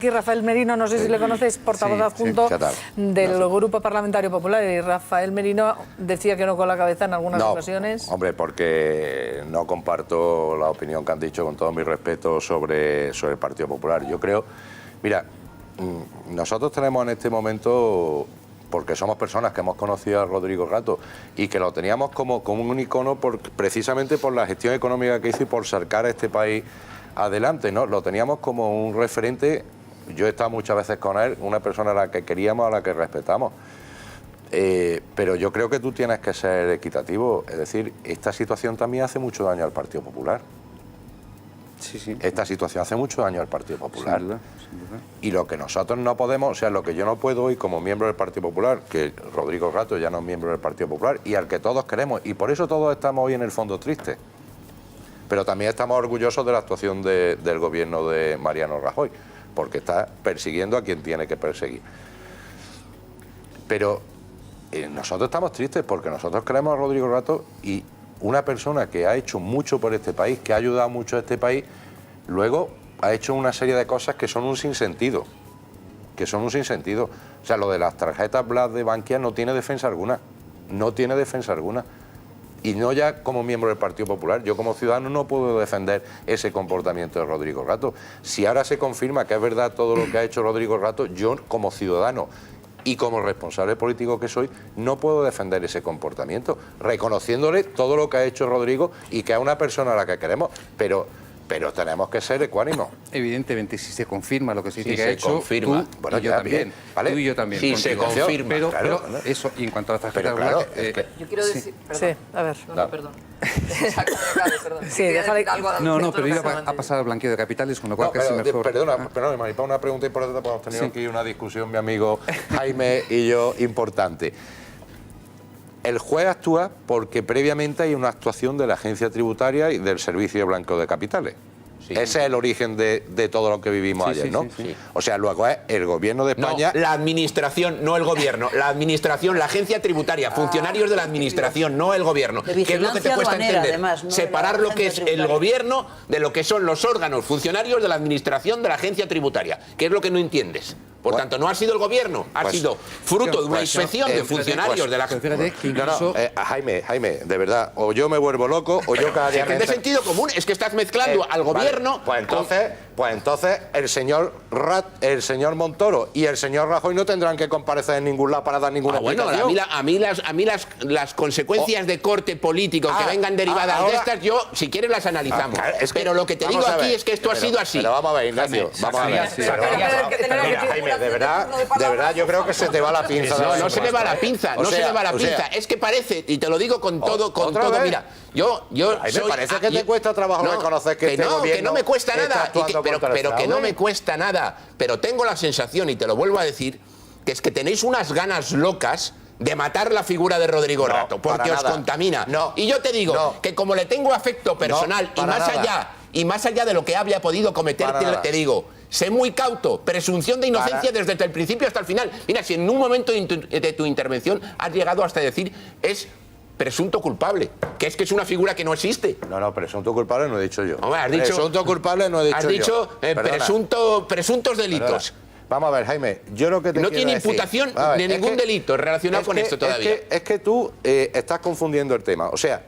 Aquí Rafael Merino, no sé si le conoces, portavoz adjunto del Grupo Parlamentario Popular. Y Rafael Merino decía que no con la cabeza en algunas ocasiones. Hombre, porque no comparto la opinión que han dicho, con todo mi respeto, sobre el Partido Popular. Yo creo, mira, nosotros tenemos en este momento, porque somos personas que hemos conocido a Rodrigo Rato y que lo teníamos como un icono precisamente por la gestión económica que hizo y por sacar a este país adelante, ¿no? Lo teníamos como un referente. Yo he estado muchas veces con él, una persona a la que queríamos, a la que respetamos. Pero yo creo que tú tienes que ser equitativo. Es decir, esta situación también hace mucho daño al Partido Popular. Sí. Esta situación hace mucho daño al Partido Popular. Sin duda. Y lo que nosotros no podemos, o sea, lo que yo no puedo hoy como miembro del Partido Popular, que Rodrigo Rato ya no es miembro del Partido Popular, y al que todos queremos, y por eso todos estamos hoy en el fondo tristes. Pero también estamos orgullosos de la actuación del gobierno de Mariano Rajoy, porque está persiguiendo a quien tiene que perseguir. Pero nosotros estamos tristes porque nosotros queremos a Rodrigo Rato, y una persona que ha hecho mucho por este país, que ha ayudado mucho a este país, luego ha hecho una serie de cosas que son un sinsentido. O sea, lo de las tarjetas Black de Bankia no tiene defensa alguna. No tiene defensa alguna. Y no ya como miembro del Partido Popular, yo como ciudadano no puedo defender ese comportamiento de Rodrigo Rato. Si ahora se confirma que es verdad todo lo que ha hecho Rodrigo Rato, yo como ciudadano y como responsable político que soy, no puedo defender ese comportamiento, reconociéndole todo lo que ha hecho Rodrigo y que es una persona a la que queremos, pero tenemos que ser ecuánimos. Evidentemente, si se confirma lo que se dice que ha hecho, confirma. Tú, bueno, y yo también, ¿vale? Tú y yo también. Si se confirma, pero eso, y en cuanto a las tarjetas claro, Black, yo quiero decir... Perdón. Sí, a ver. Perdón. Sí, déjale. No, pero iba a pasar al blanqueo de capitales, con lo cual casi mejor. Perdona, Maripá, una pregunta importante, porque hemos tenido aquí una discusión, mi amigo Jaime y yo, importante. El juez actúa porque previamente hay una actuación de la agencia tributaria y del servicio de blanqueo de capitales. Sí. Ese es el origen de todo lo que vivimos ayer, ¿no? Sí. O sea, luego es el gobierno de España... No, la administración, no el gobierno. La administración, la agencia tributaria, funcionarios de la administración, no el gobierno. ¿Qué es lo que te cuesta entender? Además, ¿no? Separar lo que es el gobierno de lo que son los órganos funcionarios de la administración de la agencia tributaria. ¿Qué es lo que no entiendes? Por tanto, no ha sido el gobierno, ha sido fruto de una inspección de funcionarios de la... Jaime, de verdad, o yo me vuelvo loco, o yo cada día... Es de sentido común, es que estás mezclando al gobierno... Vale, pues entonces el señor Montoro y el señor Rajoy no tendrán que comparecer en ningún lado para dar ninguna explicación. A mí las consecuencias de corte político que vengan derivadas de estas, yo, si quieres, las analizamos. Pero lo que te digo aquí es que esto ha sido así. Pero vamos a ver, Ignacio, vamos a ver. Mira, Jaime, de verdad, yo creo que se te va la pinza. No se me va la pinza, no se me va la pinza. Es que parece, y te lo digo con todo, mira, yo me parece que te cuesta trabajo reconocer que este gobierno que no me cuesta nada, pero que no me cuesta nada, pero tengo la sensación, y te lo vuelvo a decir, que es que tenéis unas ganas locas de matar la figura de Rodrigo Rato, porque os contamina. Y yo te digo que como le tengo afecto personal y más allá de lo que había podido cometer, te digo, sé muy cauto, presunción de inocencia desde el principio hasta el final. Mira, si en un momento de tu intervención has llegado hasta decir es presunto culpable, que es una figura que no existe. No, presunto culpable no he dicho yo. Hombre, has dicho, presunto culpable no he dicho yo. Has dicho presuntos delitos. Perdona. Vamos a ver, Jaime, yo lo que te no quiero tiene decir, imputación de ningún delito relacionado con esto todavía. Es que tú estás confundiendo el tema. O sea,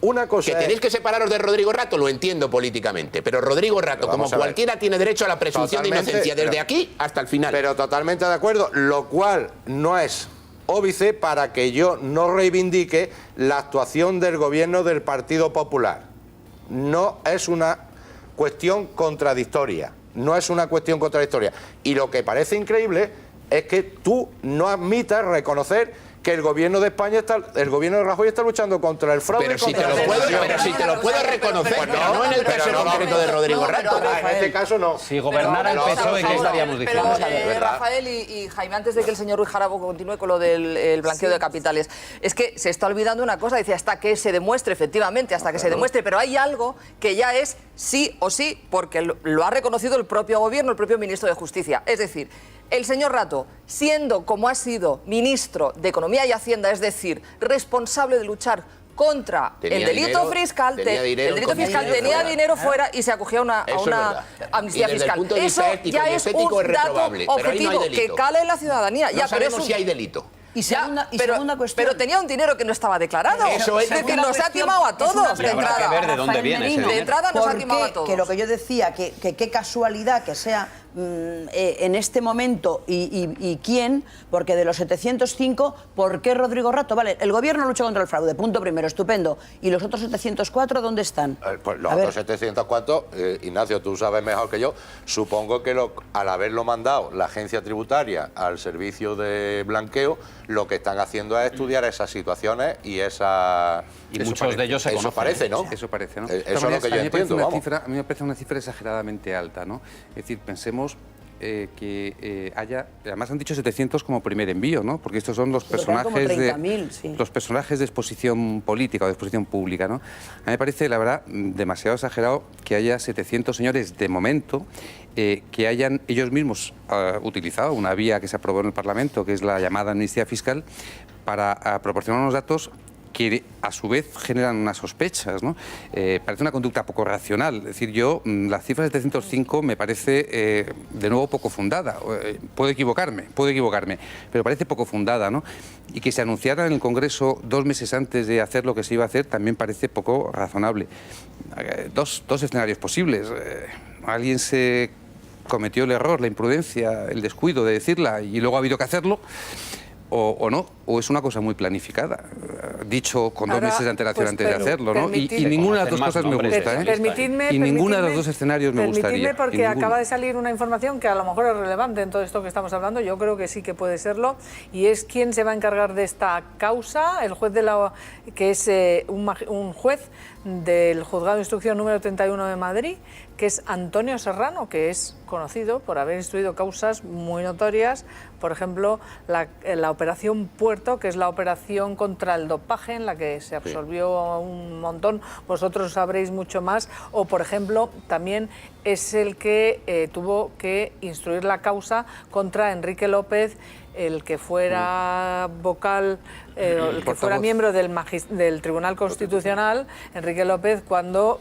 una cosa que tenéis que separaros de Rodrigo Rato, lo entiendo políticamente, pero Rodrigo Rato, como cualquiera, tiene derecho a la presunción de inocencia desde aquí hasta el final. Pero totalmente de acuerdo, lo cual no es óbice para que yo no reivindique la actuación del gobierno del Partido Popular. No es una cuestión contradictoria. No es una cuestión contradictoria. Y lo que parece increíble es que tú no admitas reconocer que el gobierno de España el gobierno de Rajoy está luchando contra el fraude. Pero si te lo puedo reconocer, pues no en el caso concreto de Rodrigo Rato. En este caso no. Si gobernara el PSOE, ¿qué estaríamos diciendo? Pero Rafael y Jaime, antes de que el señor Ruiz Jarabo continúe con lo del blanqueo de capitales, es que se está olvidando una cosa, dice, hasta que se demuestre, efectivamente, hasta que se demuestre, pero hay algo que ya es sí o sí, porque lo ha reconocido el propio gobierno, el propio ministro de Justicia. Es decir, el señor Rato, siendo como ha sido ministro de Economía y Hacienda, es decir, responsable de luchar contra el delito fiscal, tenía dinero fuera y se acogía a una amnistía fiscal. Eso ya es un dato objetivo que cala en la ciudadanía. No sabemos si hay delito. Y segunda cuestión. Pero tenía un dinero que no estaba declarado. Eso es que nos ha timado a todos de entrada. Habrá que ver de dónde viene ese dinero. De entrada nos ha timado a todos. Que lo que yo decía, que qué casualidad que sea en este momento y quién, porque de los 705, ¿por qué Rodrigo Rato? Vale, el gobierno lucha contra el fraude, punto primero, estupendo. ¿Y los otros 704 dónde están? Pues los otros 704, Ignacio, tú sabes mejor que yo, supongo que al haberlo mandado la agencia tributaria al servicio de blanqueo, lo que están haciendo es estudiar esas situaciones y esa... Y muchos de ellos se conocen. Eso parece, ¿no? Eso parece, ¿no? Eso es lo que yo entiendo, vamos. A mí me parece una cifra exageradamente alta, ¿no? Es decir, pensemos que haya... Además han dicho 700 como primer envío, ¿no? Porque estos son los personajes los personajes de exposición política o de exposición pública, ¿no? A mí me parece, la verdad, demasiado exagerado que haya 700 señores de momento que hayan ellos mismos utilizado una vía que se aprobó en el Parlamento, que es la llamada amnistía fiscal, para proporcionar unos datos que a su vez generan unas sospechas, ¿no? Parece una conducta poco racional. Es decir, la cifra de 705 me parece, de nuevo, poco fundada. Puedo equivocarme, pero parece poco fundada, ¿no? Y que se anunciara en el Congreso 2 meses antes de hacer lo que se iba a hacer también parece poco razonable. Dos escenarios posibles. Alguien se cometió el error, la imprudencia, el descuido de decirla y luego ha habido que hacerlo. O no, o es una cosa muy planificada, dicho con 2 meses de antelación antes de hacerlo, ¿no? Y ninguna de las dos cosas me gusta, ¿eh? Y ninguno de los dos escenarios me gustaría. Porque acaba de salir una información que a lo mejor es relevante en todo esto que estamos hablando, yo creo que sí que puede serlo, y es quién se va a encargar de esta causa, el juez que es un juez del Juzgado de Instrucción número 31 de Madrid, que es Antonio Serrano, que es conocido por haber instruido causas muy notorias, por ejemplo, la Operación Puerto, que es la operación contra el dopaje, en la que se absolvió un montón, vosotros sabréis mucho más, o por ejemplo, también es el que tuvo que instruir la causa contra Enrique López, el que fuera vocal, el que fuera miembro del Tribunal Constitucional, Enrique López, cuando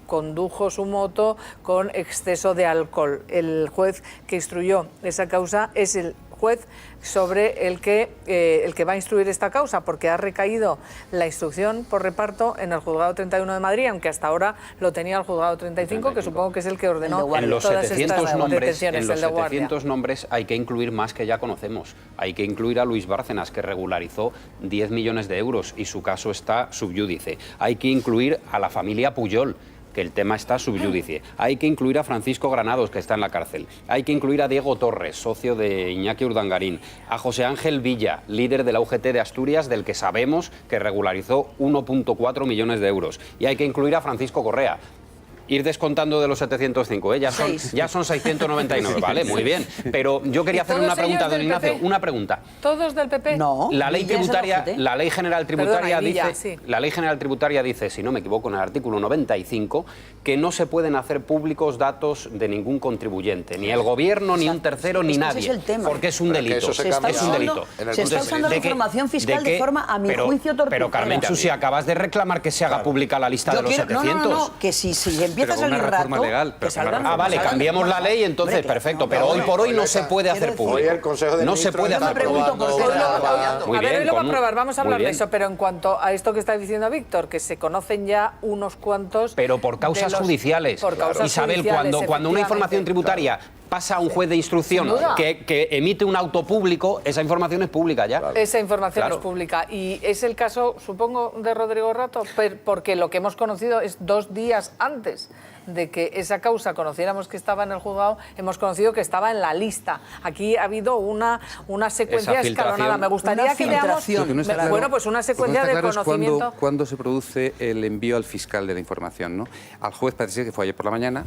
condujo su moto con exceso de alcohol. El juez que instruyó esa causa es el juez sobre el que va a instruir esta causa, porque ha recaído la instrucción por reparto en el Juzgado 31 de Madrid, aunque hasta ahora lo tenía el Juzgado 35, que supongo que es el que ordenó todas estas detenciones. En los 700 nombres hay que incluir más que ya conocemos. Hay que incluir a Luis Bárcenas, que regularizó 10 millones de euros y su caso está subyúdice. Hay que incluir a la familia Pujol, que el tema está subyúdice. Hay que incluir a Francisco Granados, que está en la cárcel. Hay que incluir a Diego Torres, socio de Iñaki Urdangarín. A José Ángel Villa, líder de la UGT de Asturias, del que sabemos que regularizó 1,4 millones de euros. Y hay que incluir a Francisco Correa. Ir descontando de los 705, ¿eh? Ya son 699, vale, muy bien. Pero yo quería hacer una pregunta, don Ignacio, una pregunta. ¿Todos del PP? No. La ley tributaria, la Ley General Tributaria Villa, dice, sí. la Ley General Tributaria dice, si no me equivoco, en el artículo 95, que no se pueden hacer públicos datos de ningún contribuyente, ni el gobierno, ni un tercero, ni nadie, ese es el tema. Porque es un delito. Se está usando la información fiscal de forma, a mi juicio, torpedera. Pero Carmen Susi, acabas de reclamar que se haga pública la lista de los 700. No, que si empieza a salir rato, que salgan. Vale, cambiamos la ley, entonces, perfecto, pero hoy por hoy no se puede hacer público. No se puede hacer público. A ver, hoy lo va a probar, vamos a hablar de eso, pero en cuanto a esto que está diciendo Víctor, que se conocen ya unos cuantos... Pero por causas judiciales. Isabel, cuando una información tributaria pasa a un juez de instrucción que emite un auto público, esa información es pública ya. Esa información es pública. Y es el caso, supongo, de Rodrigo Rato, porque lo que hemos conocido es 2 días antes de que esa causa conociéramos que estaba en el juzgado, hemos conocido que estaba en la lista. Aquí ha habido una secuencia escalonada. Me gustaría que veamos... Bueno, pues una secuencia de conocimiento... ¿Cuándo se produce el envío al fiscal de la información, ¿no? Al juez parece que fue ayer por la mañana.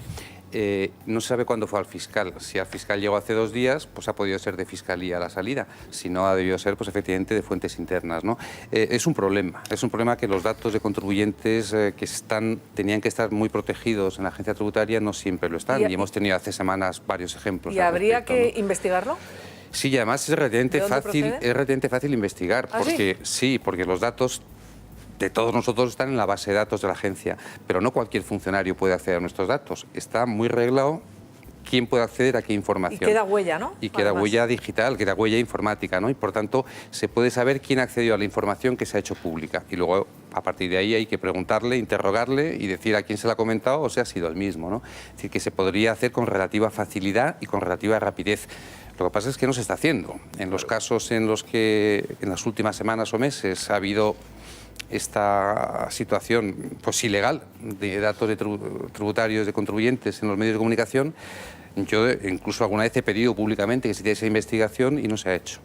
No se sabe cuándo fue al fiscal. Si al fiscal llegó hace 2 días, pues ha podido ser de fiscalía a la salida. Si no, ha debido ser, pues efectivamente, de fuentes internas, ¿no? Es un problema que los datos de contribuyentes que tenían que estar muy protegidos en la agencia tributaria no siempre lo están. Y hemos tenido hace semanas varios ejemplos. ¿Y habría que investigarlo? Sí, y además es relativamente fácil investigar, porque sí, porque los datos de todos nosotros están en la base de datos de la agencia, pero no cualquier funcionario puede acceder a nuestros datos. Está muy reglado quién puede acceder a qué información. Y queda huella, ¿no? Y queda huella digital, queda huella informática, ¿no? Y por tanto se puede saber quién ha accedido a la información que se ha hecho pública. Y luego, a partir de ahí, hay que preguntarle, interrogarle y decir a quién se la ha comentado o si ha sido el mismo, ¿no? Es decir, que se podría hacer con relativa facilidad y con relativa rapidez. Lo que pasa es que no se está haciendo. En los casos en los que en las últimas semanas o meses ha habido esta situación pues ilegal de datos de tributarios de contribuyentes en los medios de comunicación, yo incluso alguna vez he pedido públicamente que se hiciera esa investigación y no se ha hecho.